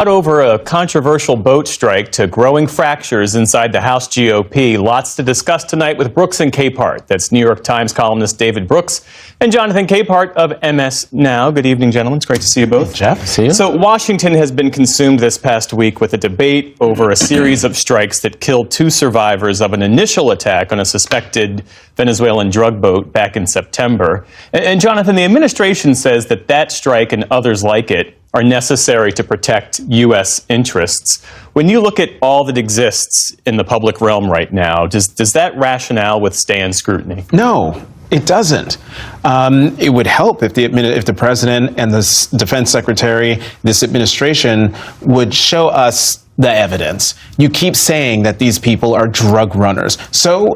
Over a controversial boat strike to growing fractures inside the House GOP. Lots to discuss tonight with Brooks and Capehart. That's New York Times columnist David Brooks and Jonathan Capehart of MS Now. Good evening, gentlemen. It's great to see you both. Hey, Jeff, see you. So Washington has been consumed this past week with a debate over a series of strikes that killed 2 survivors of an initial attack on a suspected Venezuelan drug boat back in September. And Jonathan, the administration says that that strike and others like it are necessary to protect U.S. interests. When you look at all that exists in the public realm right now, does that rationale withstand scrutiny? No, it doesn't. It would help if the president and the defense secretary, this administration, would show us the evidence. You keep saying that these people are drug runners.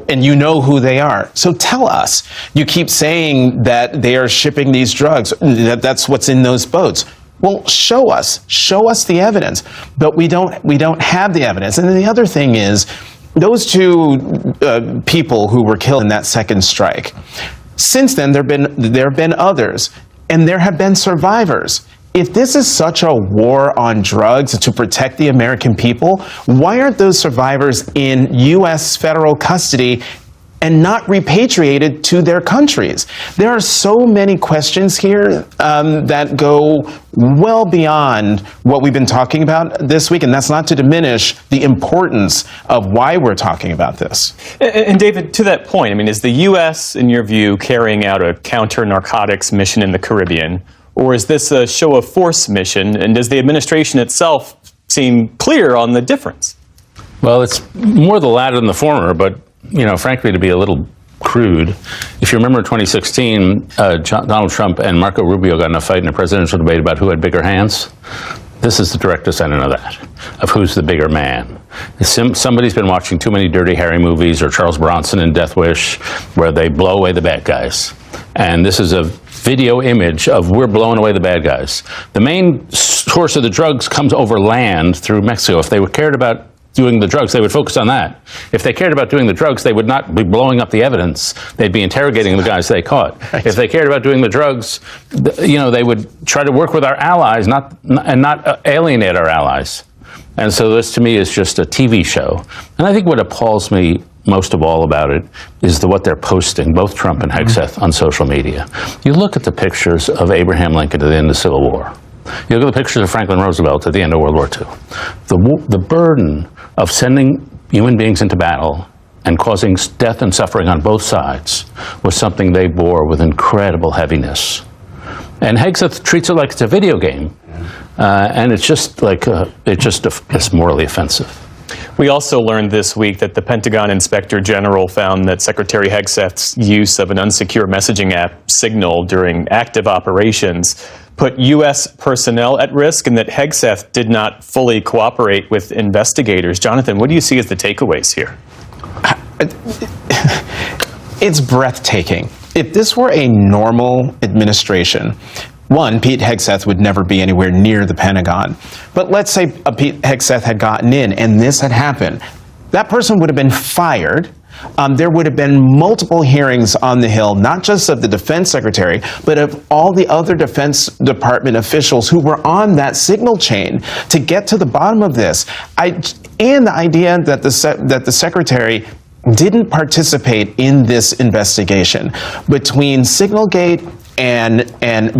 And you know who they are. So tell us. You keep saying that they are shipping these drugs, that's what's in those boats. Well, show us the evidence, but we don't have the evidence. And then the other thing is, those 2 people who were killed in that second strike, since then there have been others, and there have been survivors. If this is such a war on drugs to protect the American people, why aren't those survivors in U.S. federal custody and not repatriated to their countries? There are so many questions here that go well beyond what we've been talking about this week, and that's not to diminish the importance of why we're talking about this. And David, to that point, I mean, is the U.S., in your view, carrying out a counter-narcotics mission in the Caribbean, or is this a show of force mission, and does the administration itself seem clear on the difference? Well, it's more the latter than the former, but frankly, to be a little crude, if you remember in 2016, Donald Trump and Marco Rubio got in a fight in a presidential debate about who had bigger hands. This is the direct descendant of that, of who's the bigger man. Somebody's been watching too many Dirty Harry movies or Charles Bronson in Death Wish, where they blow away the bad guys. And this is a video image of we're blowing away the bad guys. The main source of the drugs comes over land through Mexico. If they cared about doing the drugs, they would focus on that. If they cared about doing the drugs, they would not be blowing up the evidence. They'd be interrogating the guys they caught. Right. If they cared about doing the drugs, they would try to work with our allies, not alienate our allies. And so this, to me, is just a TV show. And I think what appalls me most of all about it is what they're posting, both Trump and Hegseth, on social media. You look at the pictures of Abraham Lincoln at the end of the Civil War. You look at the pictures of Franklin Roosevelt at the end of World War II. The burden of sending human beings into battle and causing death and suffering on both sides was something they bore with incredible heaviness. And Hegseth treats it like it's a video game, and it's just like it's morally offensive. We also learned this week that the Pentagon Inspector General found that Secretary Hegseth's use of an unsecure messaging app, Signal, during active operations put U.S. personnel at risk, and that Hegseth did not fully cooperate with investigators. Jonathan, what do you see as the takeaways here? It's breathtaking. If this were a normal administration, one, Pete Hegseth would never be anywhere near the Pentagon. But let's say Pete Hegseth had gotten in and this had happened. That person would have been fired. There would have been multiple hearings on the Hill, not just of the defense secretary, but of all the other Defense Department officials who were on that signal chain to get to the bottom of this. And the idea that the secretary didn't participate in this investigation between Signalgate and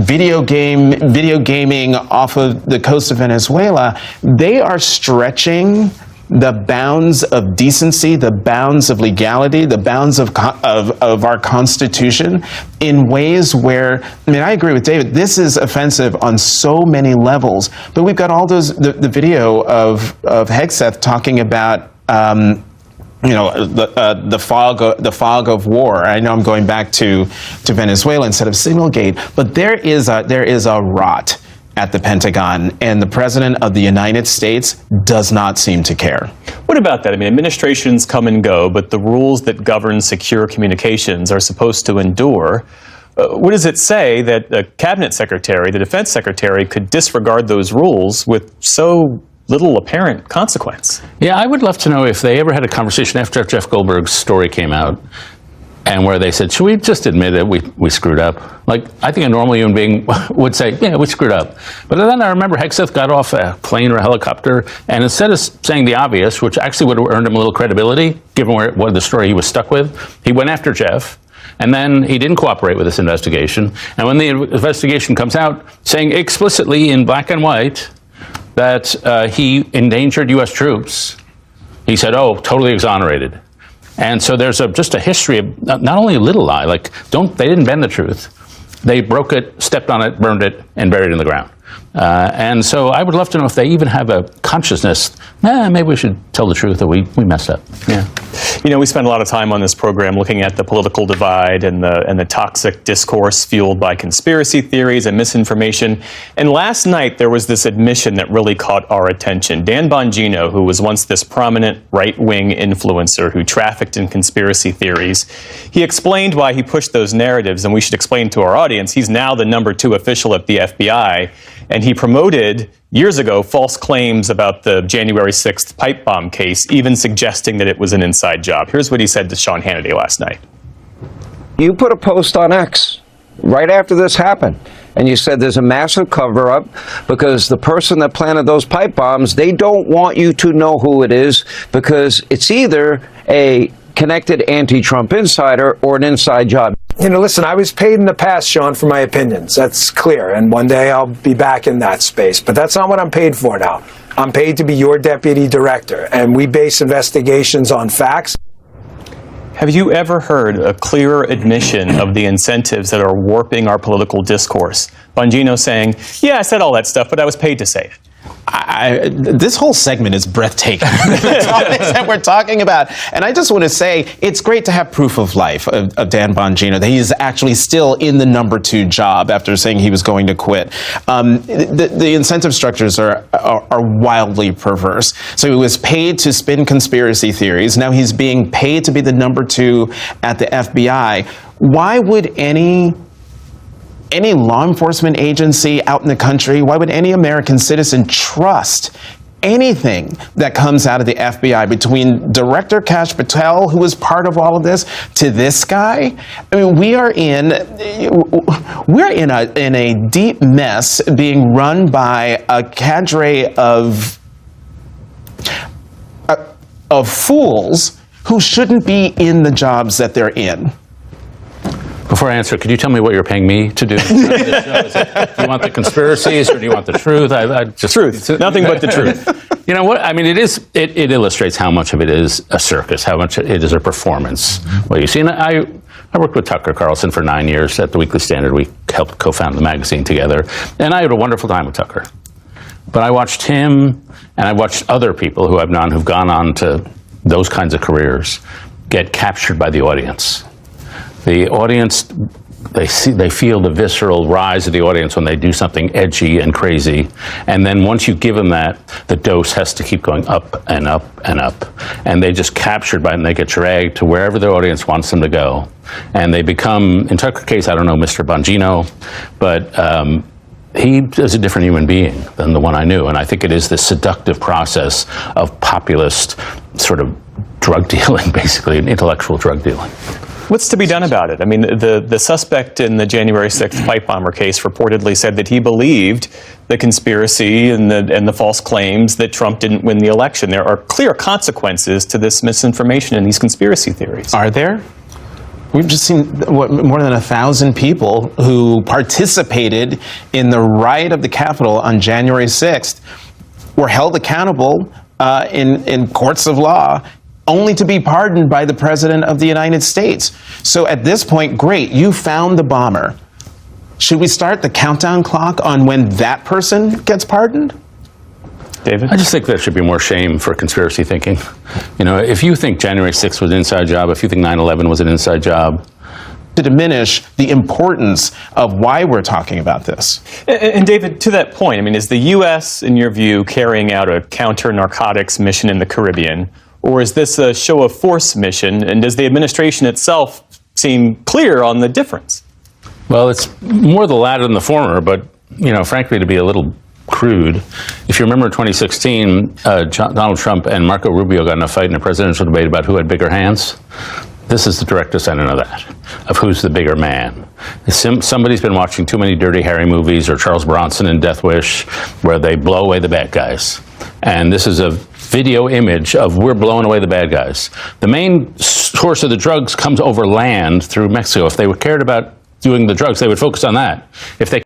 video gaming off of the coast of Venezuela, they are stretching the bounds of decency, the bounds of legality, the bounds of our Constitution in ways where, I agree with David, this is offensive on so many levels, but we've got all the video of Hegseth talking about the fog of war. I know I'm going back to Venezuela instead of Signalgate, but there is a rot at the Pentagon, and the President of the United States does not seem to care. What about that? Administrations come and go, but the rules that govern secure communications are supposed to endure. What does it say that the cabinet secretary, the defense secretary, could disregard those rules with so little apparent consequence? Yeah, I would love to know if they ever had a conversation after Jeff Goldberg's story came out. and where they said, should we just admit it, we screwed up? Like, I think a normal human being would say, yeah, we screwed up. But then I remember Hegseth got off a plane or a helicopter, and instead of saying the obvious, which actually would have earned him a little credibility, given what the story he was stuck with, he went after Geoff. And then he didn't cooperate with this investigation. And when the investigation comes out saying explicitly in black and white that he endangered U.S. troops, he said, oh, totally exonerated. And so there's just a history of not only a little lie, like they didn't bend the truth. They broke it, stepped on it, burned it, and buried it in the ground. And so I would love to know if they even have a consciousness, maybe we should tell the truth that we messed up. Yeah. You know, we spend a lot of time on this program looking at the political divide and the toxic discourse fueled by conspiracy theories and misinformation. And last night there was this admission that really caught our attention. Dan Bongino, who was once this prominent right-wing influencer who trafficked in conspiracy theories, he explained why he pushed those narratives, and we should explain to our audience, he's now the #2 official at the FBI, and he promoted years ago false claims about the January 6th pipe bomb case, even suggesting that it was an inside job. Here's what he said to Sean Hannity last night. You put a post on X right after this happened, and you said there's a massive cover-up because the person that planted those pipe bombs, they don't want you to know who it is because it's either a connected anti-Trump insider or an inside job. You know, listen, I was paid in the past, Sean, for my opinions. That's clear. And one day I'll be back in that space. But that's not what I'm paid for now. I'm paid to be your deputy director. And we base investigations on facts. Have you ever heard a clearer admission of the incentives that are warping our political discourse? Bongino saying, yeah, I said all that stuff, but I was paid to say it. This whole segment is breathtaking. The topics that we're talking about. And I just want to say, it's great to have proof of life of Dan Bongino, that he is actually still in the #2 job after saying he was going to quit. The incentive structures are wildly perverse. So he was paid to spin conspiracy theories. Now he's being paid to be the #2 at the FBI. Why would any law enforcement agency out in the country, why would any American citizen trust anything that comes out of the FBI, between Director Kash Patel, who was part of all of this, to this guy? I mean, we are in a deep mess being run by a cadre of fools who shouldn't be in the jobs that they're in. Before I answer, could you tell me what you're paying me to do? Do you want the conspiracies or do you want the truth? I just Truth. Nothing but the truth. You know what? I mean, it illustrates how much of it is a circus, how much it is a performance. Well, you see, and I worked with Tucker Carlson for 9 years at the Weekly Standard. We helped co-found the magazine together, and I had a wonderful time with Tucker. But I watched him, and I watched other people who've gone on to those kinds of careers get captured by the audience. The audience, they feel the visceral rise of the audience when they do something edgy and crazy. And then once you give them that, the dose has to keep going up and up and up. And they just captured by it, and they get dragged to wherever the audience wants them to go. And they become, in Tucker's case, I don't know Mr. Bongino, but he is a different human being than the one I knew. And I think it is this seductive process of populist sort of drug dealing, basically, intellectual drug dealing. What's to be done about it? I mean, the suspect in the January 6th pipe bomber case reportedly said that he believed the conspiracy and the false claims that Trump didn't win the election. There are clear consequences to this misinformation and these conspiracy theories. Are there? We've just seen more than 1,000 people who participated in the riot of the Capitol on January 6th were held accountable in courts of law, only to be pardoned by the President of the United States. So at this point, great, you found the bomber. Should we start the countdown clock on when that person gets pardoned? David? I just think there should be more shame for conspiracy thinking. You know, if you think January 6th was an inside job, if you think 9/11 was an inside job, to diminish the importance of why we're talking about this. And David, to that point, I mean, is the U.S., in your view, carrying out a counter-narcotics mission in the Caribbean? Or is this a show of force mission, and does the administration itself seem clear on the difference? Well, it's more the latter than the former, but, you know, frankly, to be a little crude, if you remember in 2016, Donald Trump and Marco Rubio got in a fight in a presidential debate about who had bigger hands. This is the direct descendant of that, of who's the bigger man. Somebody's been watching too many Dirty Harry movies, or Charles Bronson in Death Wish, where they blow away the bad guys. And this is a video image of we're blowing away the bad guys. The main source of the drugs comes over land through Mexico. If they cared about doing the drugs, they would focus on that. If they